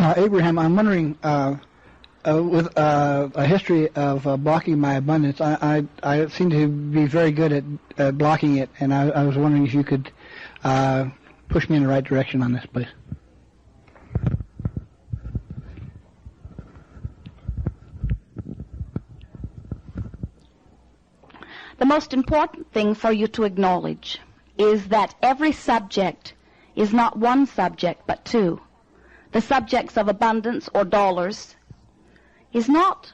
Abraham, I'm wondering, with a history of blocking my abundance, I seem to be very good at blocking it, and I was wondering if you could push me in the right direction on this, please. The most important thing for you to acknowledge is that every subject is not one subject, but two. The subjects of abundance or dollars is not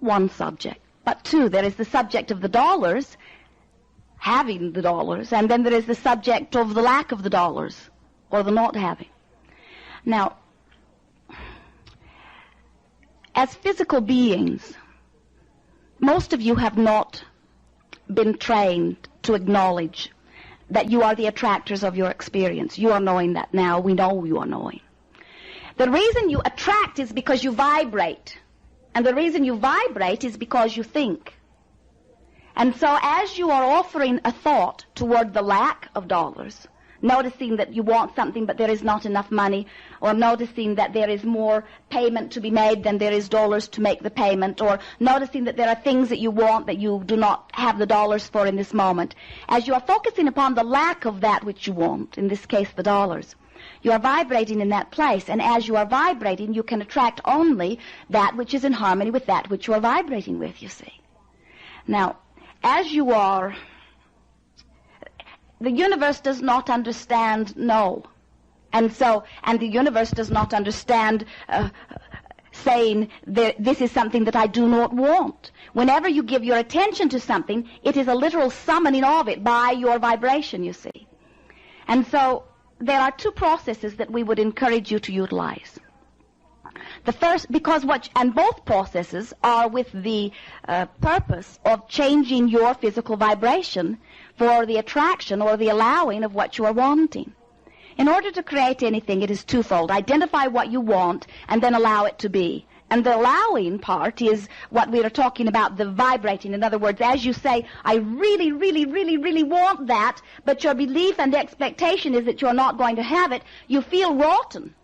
one subject, but two. There is the subject of the dollars, having the dollars, and then there is the subject of the lack of the dollars, or the not having. Now, as physical beings, most of you have not been trained to acknowledge that you are the attractors of your experience. You are knowing that now. We know you are knowing. The reason you attract is because you vibrate. And the reason you vibrate is because you think. And so as you are offering a thought toward the lack of dollars, noticing that you want something but there is not enough money, or noticing that there is more payment to be made than there is dollars to make the payment, or noticing that there are things that you want that you do not have the dollars for in this moment, as you are focusing upon the lack of that which you want, in this case the dollars, you are vibrating in that place, and as you are vibrating, you can attract only that which is in harmony with that which you are vibrating with, you see. Now, as you are, the universe does not understand no. And the universe does not understand saying this is something that I do not want. Whenever you give your attention to something, it is a literal summoning of it by your vibration, you see. And so there are two processes that we would encourage you to utilize. The first, and both processes are with the purpose of changing your physical vibration for the attraction or the allowing of what you are wanting. In order to create anything, it is twofold. Identify what you want and then allow it to be. And the allowing part is what we are talking about, the vibrating. In other words, as you say, I really, really, really, really want that, but your belief and expectation is that you're not going to have it, you feel rotten.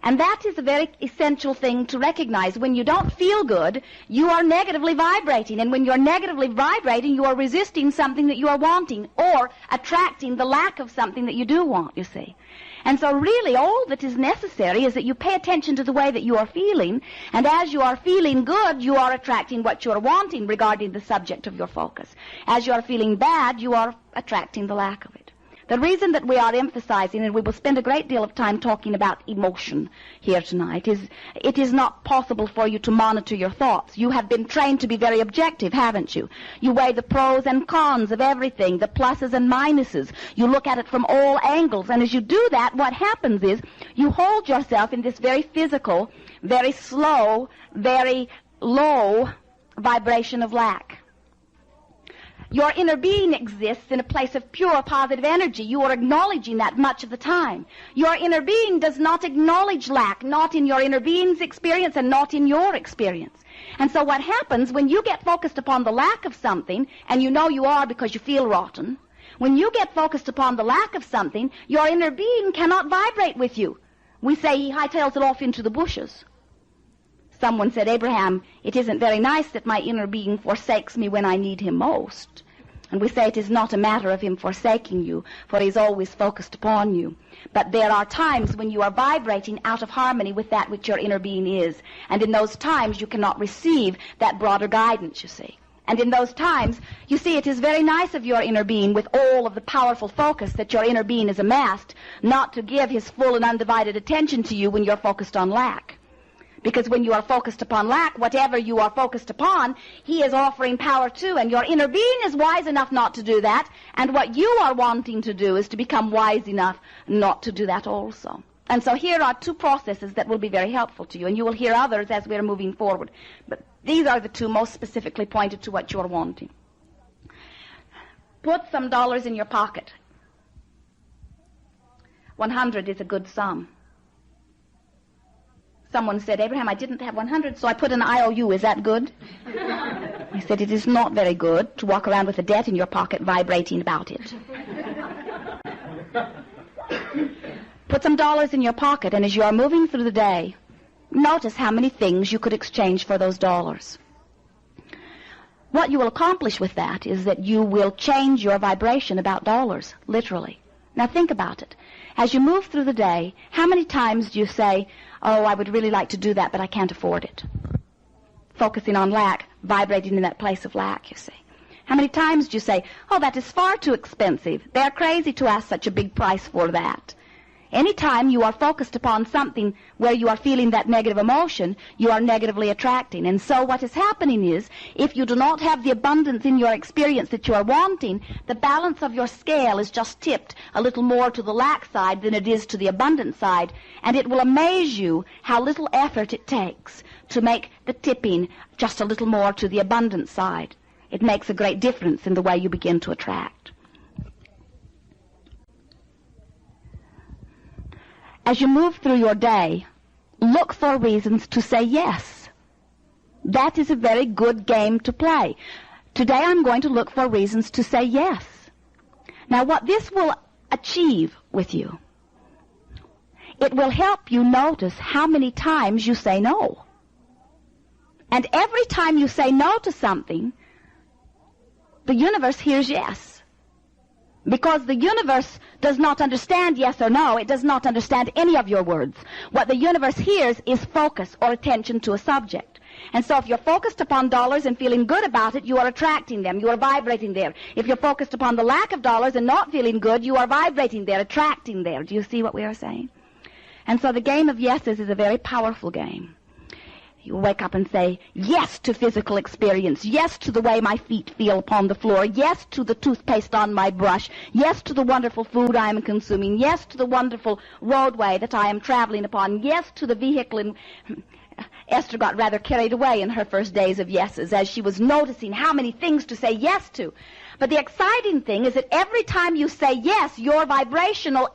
And that is a very essential thing to recognize. When you don't feel good, you are negatively vibrating. And when you're negatively vibrating, you are resisting something that you are wanting or attracting the lack of something that you do want, you see. And so really all that is necessary is that you pay attention to the way that you are feeling. And as you are feeling good, you are attracting what you are wanting regarding the subject of your focus. As you are feeling bad, you are attracting the lack of it. The reason that we are emphasizing, and we will spend a great deal of time talking about emotion here tonight, is it is not possible for you to monitor your thoughts. You have been trained to be very objective, haven't you? You weigh the pros and cons of everything, the pluses and minuses. You look at it from all angles, and as you do that, what happens is you hold yourself in this very physical, very slow, very low vibration of lack. Your inner being exists in a place of pure positive energy. You are acknowledging that much of the time. Your inner being does not acknowledge lack, not in your inner being's experience and not in your experience. And so what happens when you get focused upon the lack of something, and you know you are because you feel rotten, when you get focused upon the lack of something, your inner being cannot vibrate with you. We say he hightails it off into the bushes. Someone said, Abraham, it isn't very nice that my inner being forsakes me when I need him most. And we say it is not a matter of him forsaking you, for he is always focused upon you. But there are times when you are vibrating out of harmony with that which your inner being is. And in those times you cannot receive that broader guidance, you see. And in those times, you see, it is very nice of your inner being, with all of the powerful focus that your inner being has amassed, not to give his full and undivided attention to you when you're focused on lack. Because when you are focused upon lack, whatever you are focused upon, he is offering power to, and your inner being is wise enough not to do that, and what you are wanting to do is to become wise enough not to do that also. And so here are two processes that will be very helpful to you, and you will hear others as we are moving forward. But these are the two most specifically pointed to what you are wanting. Put some dollars in your pocket. 100 is a good sum. Someone said, Abraham, I didn't have 100, so I put an IOU. Is that good? I said, it is not very good to walk around with a debt in your pocket vibrating about it. Put some dollars in your pocket, and as you are moving through the day, notice how many things you could exchange for those dollars. What you will accomplish with that is that you will change your vibration about dollars, literally. Now think about it. As you move through the day, how many times do you say, oh, I would really like to do that, but I can't afford it? Focusing on lack, vibrating in that place of lack, you see. How many times do you say, oh, that is far too expensive. They're crazy to ask such a big price for that. Anytime you are focused upon something where you are feeling that negative emotion, you are negatively attracting. And so what is happening is, if you do not have the abundance in your experience that you are wanting, the balance of your scale is just tipped a little more to the lack side than it is to the abundant side. And it will amaze you how little effort it takes to make the tipping just a little more to the abundant side. It makes a great difference in the way you begin to attract. As you move through your day, look for reasons to say yes. That is a very good game to play. Today I'm going to look for reasons to say yes. Now what this will achieve with you, it will help you notice how many times you say no. And every time you say no to something, the universe hears yes. Because the universe does not understand yes or no. It does not understand any of your words. What the universe hears is focus or attention to a subject. And so if you're focused upon dollars and feeling good about it, you are attracting them. You are vibrating there. If you're focused upon the lack of dollars and not feeling good, you are vibrating there, attracting there. Do you see what we are saying? And so the game of yeses is a very powerful game. You wake up and say, yes to physical experience, yes to the way my feet feel upon the floor, yes to the toothpaste on my brush, yes to the wonderful food I am consuming, yes to the wonderful roadway that I am traveling upon, yes to the vehicle. And Esther got rather carried away in her first days of yeses as she was noticing how many things to say yes to. But the exciting thing is that every time you say yes, your vibrational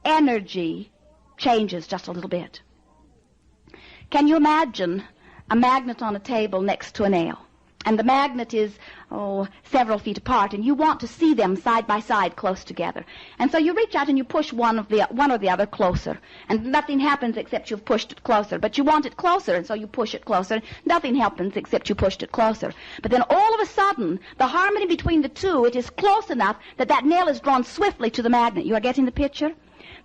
energy changes just a little bit. Can you imagine a magnet on a table next to a nail? And the magnet is, several feet apart, and you want to see them side by side close together. And so you reach out and you push one or the other closer. And nothing happens except you've pushed it closer. But you want it closer, and so you push it closer. Nothing happens except you pushed it closer. But then all of a sudden, the harmony between the two, it is close enough that that nail is drawn swiftly to the magnet. You are getting the picture?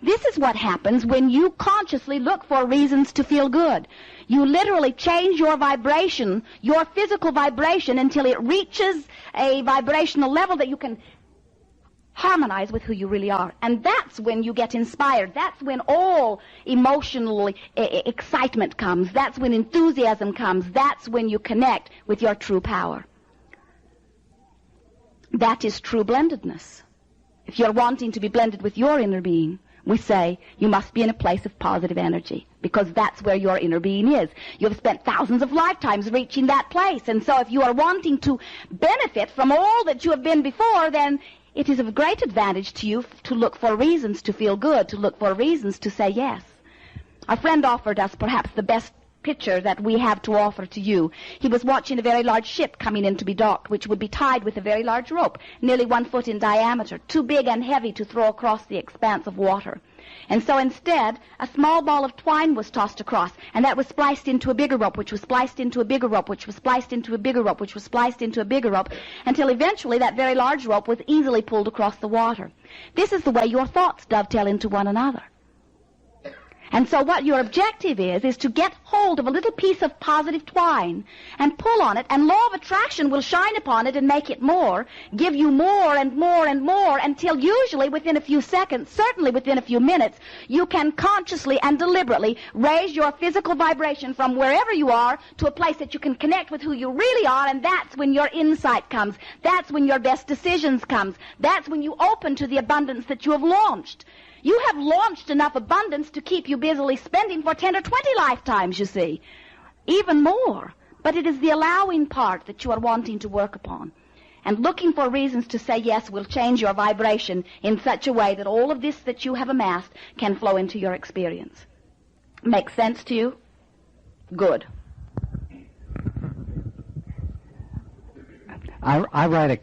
This is what happens when you consciously look for reasons to feel good. You literally change your vibration, your physical vibration, until it reaches a vibrational level that you can harmonize with who you really are. And that's when you get inspired. That's when all emotional excitement comes. That's when enthusiasm comes. That's when you connect with your true power. That is true blendedness. If you're wanting to be blended with your inner being, we say you must be in a place of positive energy, because that's where your inner being is. You have spent thousands of lifetimes reaching that place, and so if you are wanting to benefit from all that you have been before, then it is of great advantage to you to look for reasons to feel good, to look for reasons to say yes. Our friend offered us perhaps the best picture that we have to offer to you. He was watching a very large ship coming in to be docked, which would be tied with a very large rope, nearly 1 foot in diameter, too big and heavy to throw across the expanse of water. And so instead, a small ball of twine was tossed across, and that was spliced into a bigger rope, which was spliced into a bigger rope, which was spliced into a bigger rope, which was spliced into a bigger rope, until eventually that very large rope was easily pulled across the water. This is the way your thoughts dovetail into one another. And so what your objective is to get hold of a little piece of positive twine and pull on it, and law of attraction will shine upon it and make it more, give you more and more and more, until usually within a few seconds, certainly within a few minutes, you can consciously and deliberately raise your physical vibration from wherever you are to a place that you can connect with who you really are, and that's when your insight comes. That's when your best decisions comes. That's when you open to the abundance that you have launched. You have launched enough abundance to keep you busily spending for 10 or 20 lifetimes, you see. Even more. But it is the allowing part that you are wanting to work upon. And looking for reasons to say yes will change your vibration in such a way that all of this that you have amassed can flow into your experience. Make sense to you? Good. I write a